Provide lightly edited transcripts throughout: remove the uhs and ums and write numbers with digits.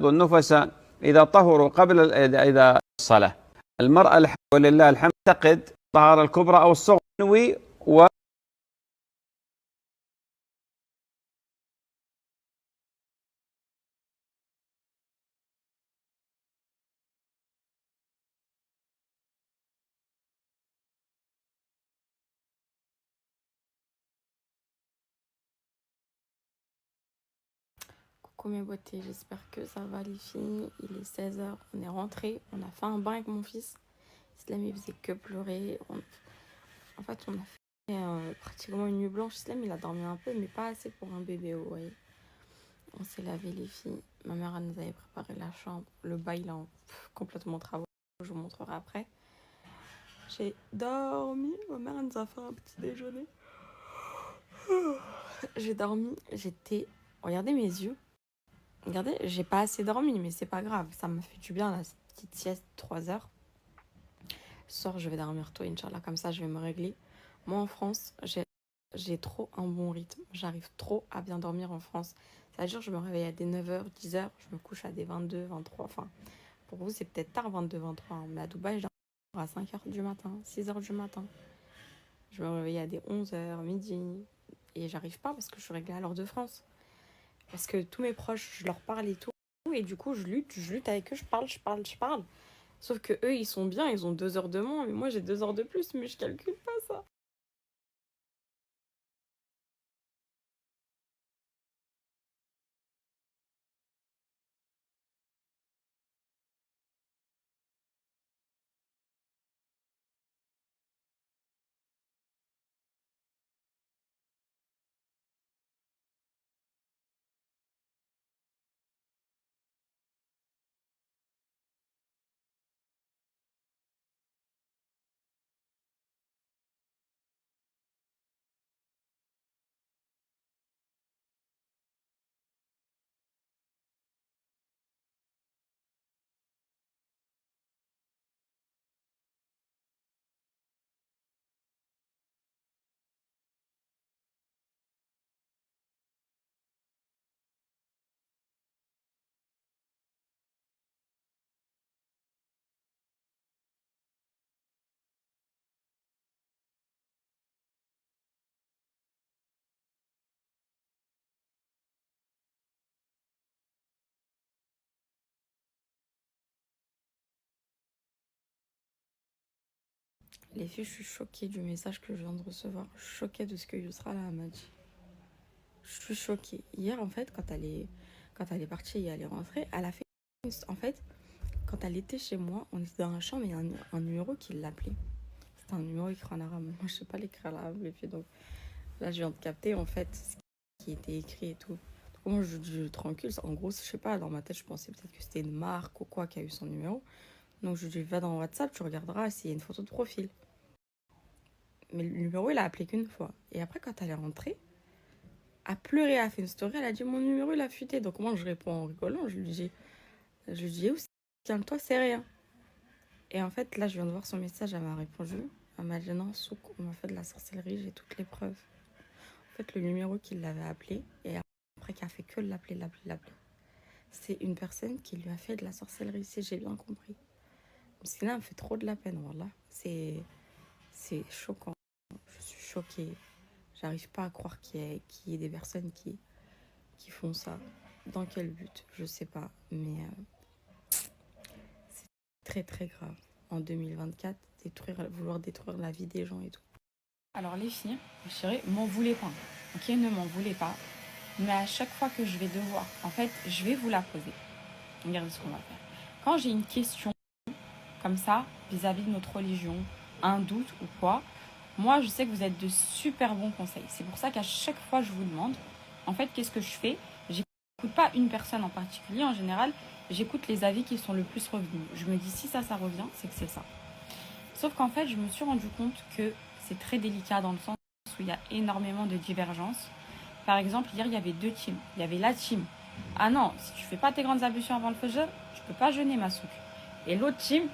النفساء إذا طهروا قبل إذا الصلاة. المرأة ولله الحمد تعتقد الطهارة الكبرى أو الصغرى تنوي Coucou mes beautés, j'espère que ça va les filles. Il est 16h, on est rentré, on a fait un bain avec mon fils. Islam il faisait que pleurer. En fait on a fait pratiquement une nuit blanche. Islam il a dormi un peu mais pas assez pour un bébé, vous voyez. On s'est lavé les filles. Ma mère elle nous avait préparé la chambre. Le bain il est complètement travaux. Je vous montrerai après. J'ai dormi. Ma mère elle nous a fait un petit déjeuner. J'ai dormi, j'étais... Regardez mes yeux. Regardez, j'ai pas assez dormi, mais c'est pas grave. Ça m'a fait du bien, la petite sieste, 3 heures. Ce soir, je vais dormir tôt, Inch'Allah. Comme ça, je vais me régler. Moi, en France, j'ai trop un bon rythme. J'arrive trop à bien dormir en France. C'est-à-dire, je me réveille à des 9h, 10h. Je me couche à des 22, 23. Enfin, pour vous, c'est peut-être tard, 22, 23. Mais à Dubaï, je dors à 5h du matin, 6h du matin. Je me réveille à des 11h, midi. Et j'arrive pas parce que je suis réglée à l'heure de France. Parce que tous mes proches, je leur parle et tout. Et du coup, je lutte avec eux, je parle. Sauf que eux, ils sont bien, ils ont 2 heures de moins. Mais moi, j'ai 2 heures de plus, mais je calcule pas ça. Les filles, je suis choquée du message que je viens de recevoir. Je suis choquée de ce que Yusra là m'a dit. Je suis choquée. Hier, en fait, quand elle est partie et elle est rentrée, elle a fait... En fait, quand elle était chez moi, on était dans la chambre et il y a un numéro qui l'appelait. C'était un numéro écrit en arabe. Moi, je sais pas l'écrire en arabe, les filles. Donc là, je viens de capter, en fait, ce qui était écrit et tout. Donc moi, je dis tranquille. En gros, je sais pas, dans ma tête, je pensais peut-être que c'était une marque ou quoi qui a eu son numéro. Donc je lui dis, va dans WhatsApp, tu regarderas s'il y a une photo de profil. Mais le numéro, il a appelé qu'une fois. Et après, quand elle est rentrée, a pleuré, elle a fait une story, elle a dit, mon numéro, il a fuité. Donc moi, je réponds en rigolant, je lui dis, où calme-toi, c'est rien. Et en fait, là, je viens de voir son message, elle m'a répondu. Elle m'a dit, non, Souk, on m'a fait de la sorcellerie, j'ai toutes les preuves. En fait, le numéro qui l'avait appelé, et après, qui a fait que l'appeler, c'est une personne qui lui a fait de la sorcellerie, si j'ai bien compris. Parce que là, elle me fait trop de la peine, voilà. C'est choquant. Je suis choquée. J'arrive pas à croire qu'il y ait des personnes qui font ça. Dans quel but? Je sais pas. Mais c'est très très grave. En 2024, vouloir détruire la vie des gens et tout. Alors les filles, chérie, m'en voulez pas. Ok, ne m'en voulez pas. Mais à chaque fois que je vais devoir, en fait, je vais vous la poser. Regardez ce qu'on va faire. Quand j'ai une question comme ça, vis-à-vis de notre religion, un doute ou quoi, moi, je sais que vous êtes de super bons conseils. C'est pour ça qu'à chaque fois, je vous demande, en fait, qu'est-ce que je fais? J'écoute pas une personne en particulier. En général, j'écoute les avis qui sont le plus revenus. Je me dis, si ça revient, c'est que c'est ça. Sauf qu'en fait, je me suis rendu compte que c'est très délicat dans le sens où il y a énormément de divergences. Par exemple, hier, il y avait 2 teams. Il y avait la team. Ah non, si tu fais pas tes grandes ablutions avant le fajr, tu peux pas jeûner, ma souque. Et l'autre team,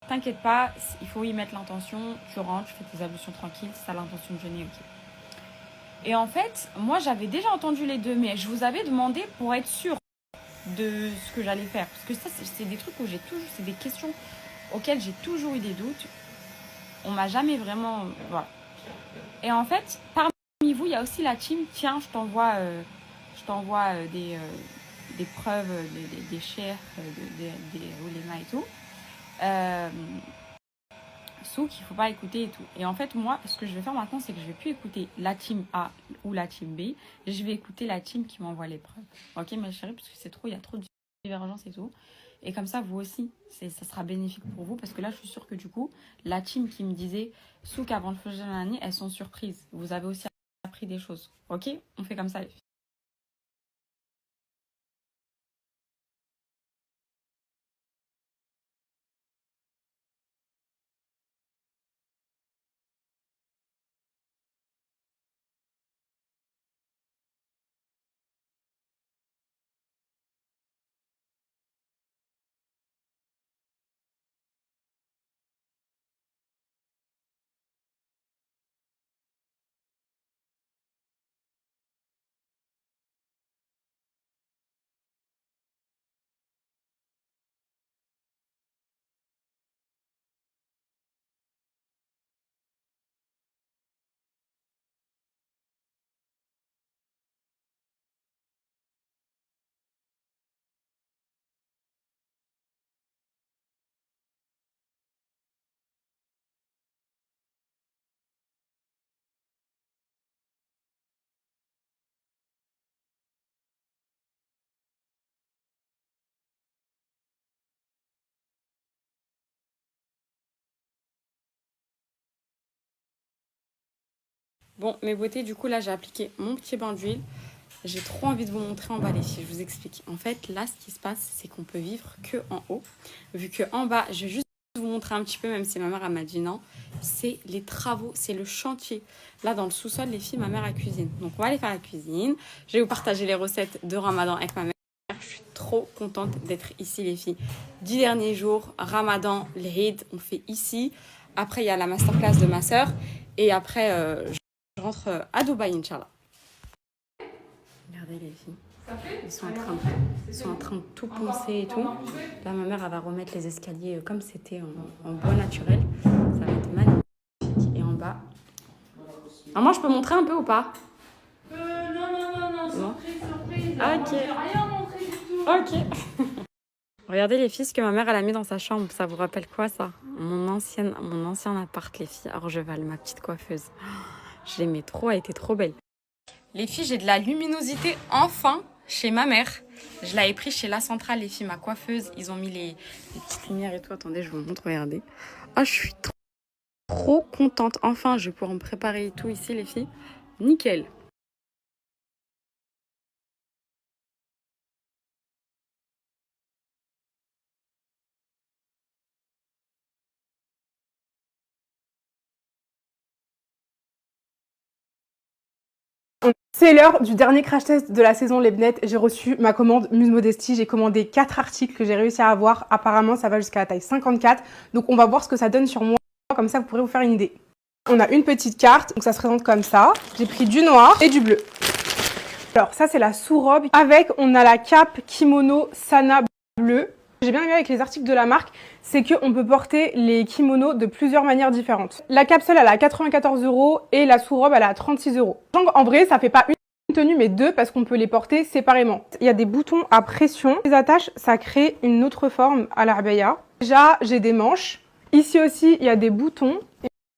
t'inquiète pas, il faut y mettre l'intention, tu rentres, tu fais tes ablutions tranquilles, si t'as l'intention de jeûner, ok. Et en fait, moi j'avais déjà entendu les deux, mais je vous avais demandé pour être sûre. de ce que j'allais faire. Parce que ça, c'est des trucs où c'est des questions auxquelles j'ai toujours eu des doutes. On m'a jamais vraiment... Voilà. Et en fait, parmi vous, il y a aussi la team, tiens, je t'envoie des preuves, des chefs, des oulémas et tout. Souk, il ne faut pas écouter et tout. Et en fait, moi, ce que je vais faire maintenant, c'est que je ne vais plus écouter la team A ou la team B. Je vais écouter la team qui m'envoie les preuves. Ok, ma chérie, parce que il y a trop de divergences et tout. Et comme ça, vous aussi, ça sera bénéfique pour vous. Parce que là, je suis sûre que du coup, la team qui me disait Souk avant le feu de l'année, elles sont surprises. Vous avez aussi appris des choses. Ok, on fait comme ça, les filles. Bon, mes beautés, du coup, là, j'ai appliqué mon petit bain d'huile. J'ai trop envie de vous montrer en bas les filles, je vous explique. En fait, là, ce qui se passe, c'est qu'on peut vivre que en haut. Vu que en bas, je vais juste vous montrer un petit peu, même si ma mère m'a dit non, c'est les travaux, c'est le chantier. Là, dans le sous-sol, les filles, ma mère, elle cuisine. Donc, on va aller faire la cuisine. Je vais vous partager les recettes de Ramadan avec ma mère. Je suis trop contente d'être ici, les filles. 10 derniers jours, Ramadan, l'Eid, on fait ici. Après, il y a la masterclass de ma soeur. Et après, je rentre à Dubaï, Inch'Allah. Regardez les filles, ils sont en train de tout poncer et tout. Là, ma mère, elle va remettre les escaliers comme c'était en bois naturel. Ça va être magnifique. Et en bas... Maman, je peux montrer un peu ou pas? Non, surprise. Ok. Rien montré du tout. Ok. Regardez les filles, ce que ma mère, elle a mis dans sa chambre. Ça vous rappelle quoi, ça? Mon ancien appart, les filles. Orgeval, ma petite coiffeuse. Je l'aimais trop, elle était trop belle. Les filles, j'ai de la luminosité enfin chez ma mère. Je l'avais pris chez La Centrale, les filles, ma coiffeuse. Ils ont mis les petites lumières et tout. Attendez, je vous montre, regardez. Ah, je suis trop contente. Enfin, je vais pouvoir me préparer et tout ici, les filles. Nickel. C'est l'heure du dernier crash test de la saison Lebnet. J'ai reçu ma commande Muse Modesty. J'ai commandé 4 articles que j'ai réussi à avoir. Apparemment, ça va jusqu'à la taille 54. Donc, on va voir ce que ça donne sur moi. Comme ça, vous pourrez vous faire une idée. On a une petite carte. Donc, ça se présente comme ça. J'ai pris du noir et du bleu. Alors, ça, c'est la sous-robe. Avec, on a la cape kimono Sana bleu. J'ai bien aimé avec les articles de la marque, c'est qu'on peut porter les kimonos de plusieurs manières différentes. La cape seule, elle est à 94 € et la sous-robe, elle est à 36 €. Donc en vrai, ça fait pas une tenue, mais deux parce qu'on peut les porter séparément. Il y a des boutons à pression. Les attaches, ça crée une autre forme à l'arbaya. Déjà, j'ai des manches. Ici aussi, il y a des boutons.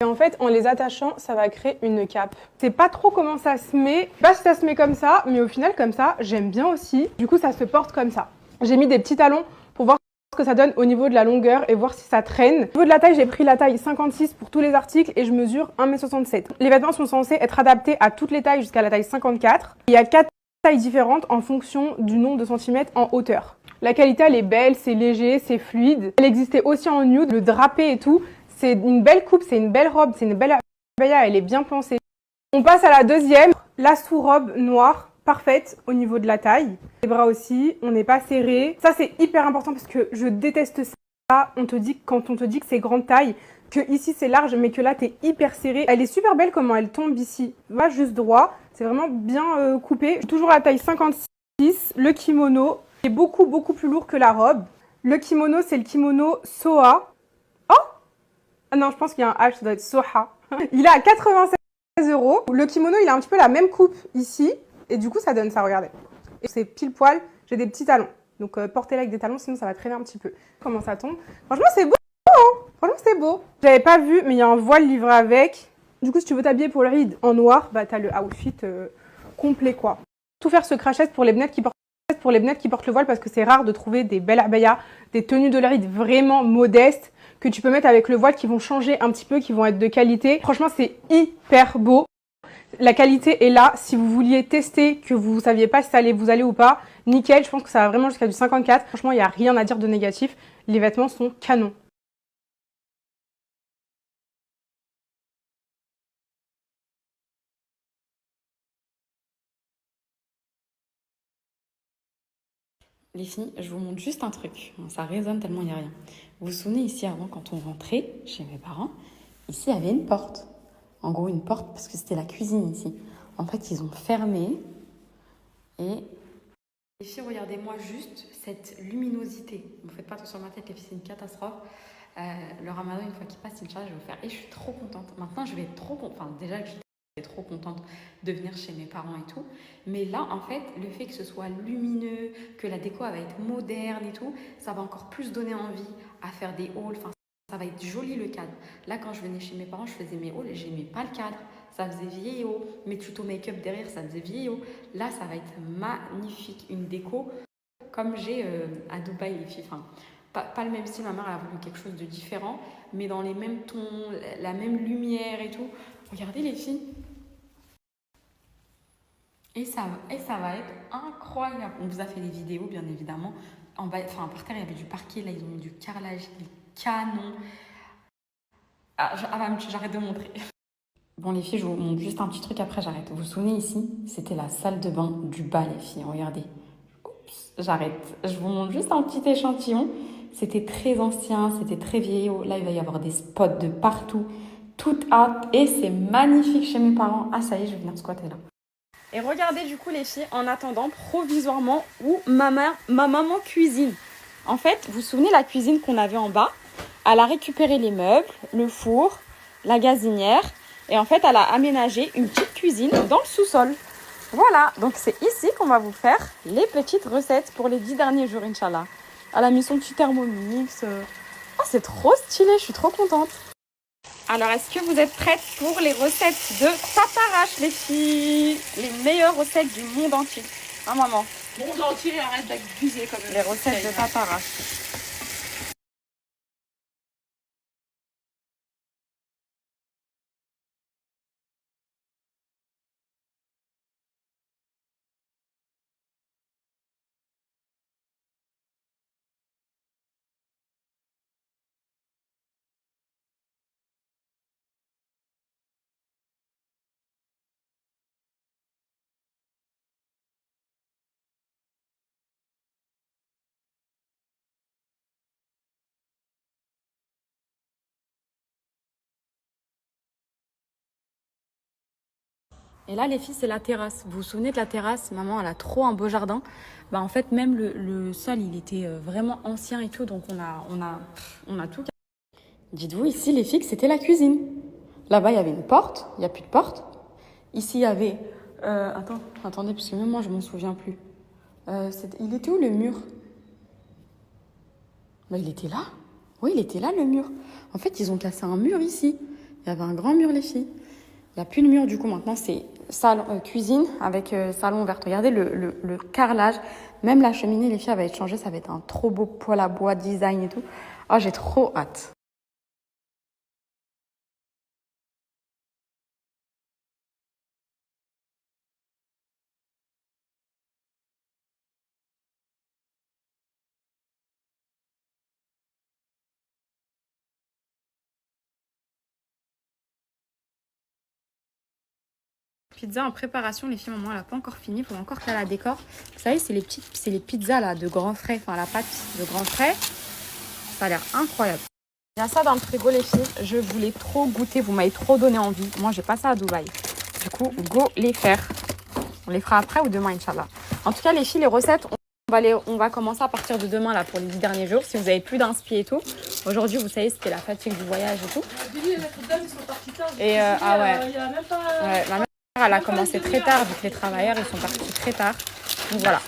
Et en fait, en les attachant, ça va créer une cape. Je sais pas trop comment ça se met. Je sais pas si ça se met comme ça, mais au final, comme ça, j'aime bien aussi. Du coup, ça se porte comme ça. J'ai mis des petits talons pour voir ce que ça donne au niveau de la longueur et voir si ça traîne. Au niveau de la taille, j'ai pris la taille 56 pour tous les articles et je mesure 1,67 m. Les vêtements sont censés être adaptés à toutes les tailles jusqu'à la taille 54. Il y a 4 tailles différentes en fonction du nombre de centimètres en hauteur. La qualité, elle est belle, c'est léger, c'est fluide. Elle existait aussi en nude, le drapé et tout. C'est une belle coupe, c'est une belle robe, c'est une belle abaya, elle est bien pensée. On passe à la deuxième, la sous-robe noire. Parfaite au niveau de la taille. Les bras aussi, on n'est pas serré. Ça, c'est hyper important parce que je déteste ça. Quand on te dit que c'est grande taille, que ici c'est large, mais que là, t'es hyper serré. Elle est super belle comment elle tombe ici. Va juste droit. C'est vraiment bien coupé. Toujours la taille 56, le kimono. Il est beaucoup, beaucoup plus lourd que la robe. Le kimono, c'est le kimono Soha. Oh! Ah non, je pense qu'il y a un H, ça doit être Soha. Il est à 96 €. Le kimono, il a un petit peu la même coupe ici. Et du coup, ça donne ça, regardez. Et c'est pile poil, j'ai des petits talons. Donc, portez-la avec des talons, sinon ça va traîner un petit peu. Comment ça tombe? Franchement, c'est beau, hein. Franchement, c'est beau. J'avais pas vu, mais il y a un voile livré avec. Du coup, si tu veux t'habiller pour le Eid en noir, bah, t'as le outfit complet, quoi. Tout faire ce crachet pour les bnettes qui portent le voile, parce que c'est rare de trouver des belles abayas, des tenues de l'Eid vraiment modestes, que tu peux mettre avec le voile, qui vont changer un petit peu, qui vont être de qualité. Franchement, c'est hyper beau. La qualité est là. Si vous vouliez tester, que vous ne saviez pas si ça allait vous aller ou pas, nickel. Je pense que ça va vraiment jusqu'à du 54. Franchement, il n'y a rien à dire de négatif. Les vêtements sont canons. Les filles, je vous montre juste un truc. Ça résonne tellement il n'y a rien. Vous vous souvenez ici avant, quand on rentrait chez mes parents, ici il y avait une porte. En gros une porte parce que c'était la cuisine ici. En fait ils ont fermé et... Les filles, regardez-moi juste cette luminosité. Ne faites pas attention à ma tête, les filles, c'est une catastrophe. Le ramadan, une fois qu'il passe, Inch'Allah, je vais le faire. Et je suis trop contente. Maintenant, je vais être trop contente. Enfin, déjà, j'étais trop contente de venir chez mes parents et tout. Mais là, en fait, le fait que ce soit lumineux, que la déco va être moderne et tout, ça va encore plus donner envie à faire des hauls. Enfin, ça va être joli le cadre. Là, quand je venais chez mes parents, je faisais mes hauls et j'aimais pas le cadre. Ça faisait vieillot. Mes tutos make-up derrière, ça faisait vieillot. Là, ça va être magnifique. Une déco comme j'ai à Dubaï, les filles. Enfin, pas le même style. Ma mère, elle a voulu quelque chose de différent, mais dans les mêmes tons, la même lumière et tout. Regardez, les filles. Et ça va être incroyable. On vous a fait des vidéos, bien évidemment. En bas, enfin, par terre, il y avait du parquet. Là, ils ont mis du carrelage, des canons. Ah, j'arrête de montrer. Bon, les filles, je vous montre juste un petit truc, après j'arrête. Vous vous souvenez ici, c'était la salle de bain du bas, les filles. Regardez. Oups, j'arrête. Je vous montre juste un petit échantillon. C'était très ancien, c'était très vieillot. Là, il va y avoir des spots de partout. Toute hâte. Et c'est magnifique chez mes parents. Ah, ça y est, je vais venir squatter là. Et regardez, du coup, les filles, en attendant, provisoirement, où ma maman cuisine. En fait, vous vous souvenez la cuisine qu'on avait en bas? Elle a récupéré les meubles, le four, la gazinière. Et en fait, elle a aménagé une petite cuisine dans le sous-sol. Voilà, donc c'est ici qu'on va vous faire les petites recettes pour les 10 derniers jours, Inch'Allah. Elle a mis son petit Thermomix. Oh, c'est trop stylé, je suis trop contente. Alors, est-ce que vous êtes prêtes pour les recettes de Tatarash, les filles? Les meilleures recettes du monde entier. Hein, maman? Monde entier, arrête d'abuser comme Les recettes de Tatarash. Et là, les filles, c'est la terrasse. Vous vous souvenez de la terrasse? Maman, elle a trop un beau jardin. Bah, en fait, même le sol, il était vraiment ancien et tout. Donc, on a tout. Dites-vous, ici, les filles, c'était la cuisine. Là-bas, il y avait une porte. Il n'y a plus de porte. Ici, il y avait... attendez, parce que même moi, je ne m'en souviens plus. Il était où, le mur? Bah, il était là. Oui, il était là, le mur. En fait, ils ont cassé un mur ici. Il y avait un grand mur, les filles. Il n'y a plus de mur, du coup, maintenant, c'est salon, cuisine avec salon ouvert. Regardez le carrelage. Même la cheminée, les filles, elle va être changée. Ça va être un trop beau poêle à bois, design et tout. Oh, j'ai trop hâte. Pizza en préparation, les filles, maman, elle n'a pas encore fini. Il faut encore qu'elle la décore. Vous savez, c'est les pizzas là, de grands frais. Enfin, la pâte de grands frais. Ça a l'air incroyable. Il y a ça dans le frigo, les filles. Je voulais trop goûter. Vous m'avez trop donné envie. Moi, j'ai pas ça à Dubaï. Du coup, go les faire. On les fera après ou demain, Inch'Allah. En tout cas, les filles, les recettes... On va commencer à partir de demain là pour les 10 derniers jours. Si vous avez plus d'inspi et tout. Aujourd'hui, vous savez, c'était la fatigue du voyage et tout. Et ah ouais. Ouais, ma mère, elle a commencé très tard vu que les travailleurs ils sont partis très tard. Donc voilà.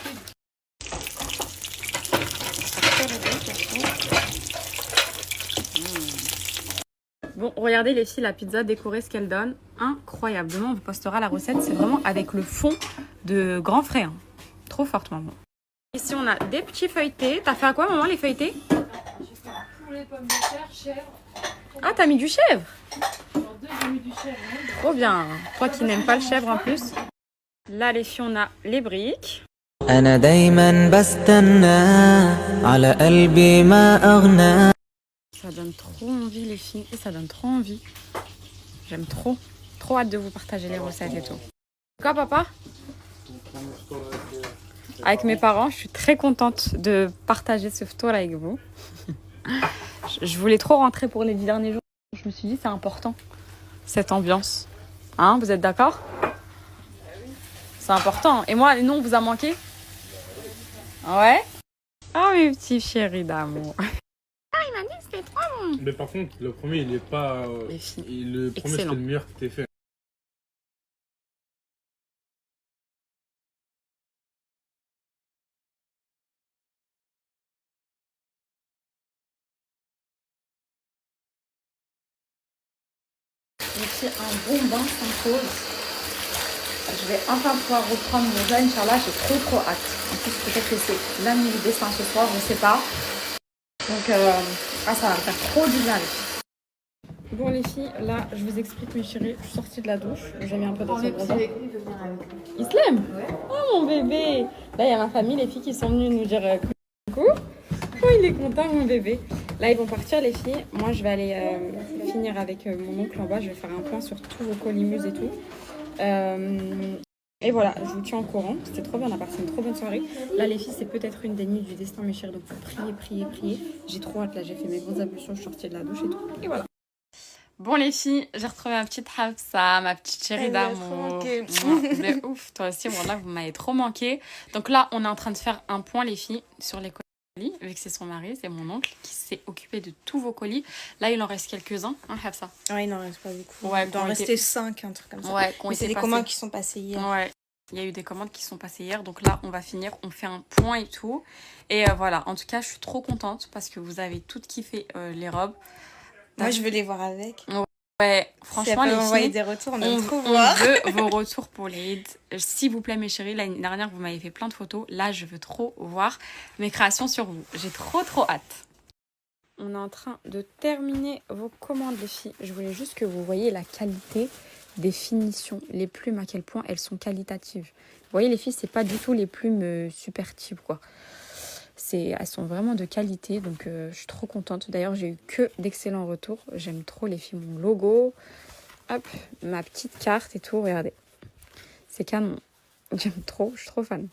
Bon, regardez les filles, la pizza décorée, ce qu'elle donne. Incroyable. Demain, on vous postera la recette. C'est vraiment avec le fond de grand frais. Hein. Trop forte, maman. Ici, on a des petits feuilletés. T'as fait à quoi, maman, les feuilletés? J'ai fait un poulet, pommes de terre, chèvre. Ah, t'as mis du chèvre? Alors deux, j'ai mis du chèvre. Hein. Trop bien. Toi qui n'aimes pas le chèvre en plus. Là, les filles, on a les briques. أنا دايما بستنى على قلبي ما أغنى. Ça donne trop envie, les filles. Et ça donne trop envie. J'aime trop. Trop hâte de vous partager les recettes et tout. Quoi, papa? Avec mes parents, je suis très contente de partager ce tour avec vous. Je voulais trop rentrer pour les 10 derniers jours. Je me suis dit, c'est important, cette ambiance. Hein, vous êtes d'accord? C'est important. Et moi, nous, on vous a manqué? Ouais? Ah, mes petits chéris d'amour. Ah, il m'a dit, c'était trop bon. Mais par contre, le premier, il est pas. Les filles. Le premier, c'est Excellent. le meilleur qui t'ait fait. J'ai fait un bon bain sans pause. Je vais enfin pouvoir reprendre mon jeûne, Inch'Allah, j'ai trop hâte. En plus, peut-être que c'est la nuit du destin ce soir, je ne sais pas. Donc, ça va me faire trop du bien. Bon, les filles, là, je vous explique, mes chéris, je suis sortie de la douche, j'ai mis un peu d'eau sur le bronzant. Il se lève? Oh, mon bébé! Là, il y a ma famille, les filles qui sont venues nous dire coucou. Oh, il est content, mon bébé. Là, ils vont partir, les filles. Moi, je vais aller finir avec mon oncle en bas. Je vais faire un point sur tous vos colimuses et tout. Et voilà, je vous tiens au courant. C'était trop bien, on a passé une trop bonne soirée. Là, les filles, c'est peut-être une des nuits du destin, mes chéris. Donc, priez. J'ai trop hâte. Là, j'ai fait mes grosses ablutions, je suis sortie de la douche et tout. Et voilà. Bon, les filles, j'ai retrouvé ma petite Hafsa, ma petite chérie d'amour. De ouf, toi aussi, voilà, vous m'avez trop manqué. Donc là, on est en train de faire un point, les filles, sur les colis. Vu que c'est son mari, c'est mon oncle qui s'est occupé de tous vos colis. Là, il en reste quelques-uns, hein, Hafsa? Ouais, il n'en reste pas beaucoup. Ouais, il doit en rester 5, un truc comme ça. Ouais, mais c'est des commandes qui sont passées hier. Ouais, il y a eu des commandes qui sont passées hier. Donc là, on va finir, on fait un point et tout. Et voilà, en tout cas, je suis trop contente parce que vous avez toutes kiffé les robes. Moi, je veux les voir avec. Ouais, franchement, les envoyer filles, des retours, on on aime trop voir. veut vos retours pour les Eid. S'il vous plaît, mes chéris, l'année dernière, vous m'avez fait plein de photos. Là, je veux trop voir mes créations sur vous. J'ai trop hâte. On est en train de terminer vos commandes, les filles. Je voulais juste que vous voyez la qualité des finitions. Les plumes, à quel point elles sont qualitatives. Vous voyez, les filles, c'est pas du tout les plumes super cheap, quoi. Elles sont vraiment de qualité, donc je suis trop contente. D'ailleurs, j'ai eu que d'excellents retours. J'aime trop, les filles, mon logo. Hop, ma petite carte et tout, regardez. C'est canon. J'aime trop, je suis trop fan.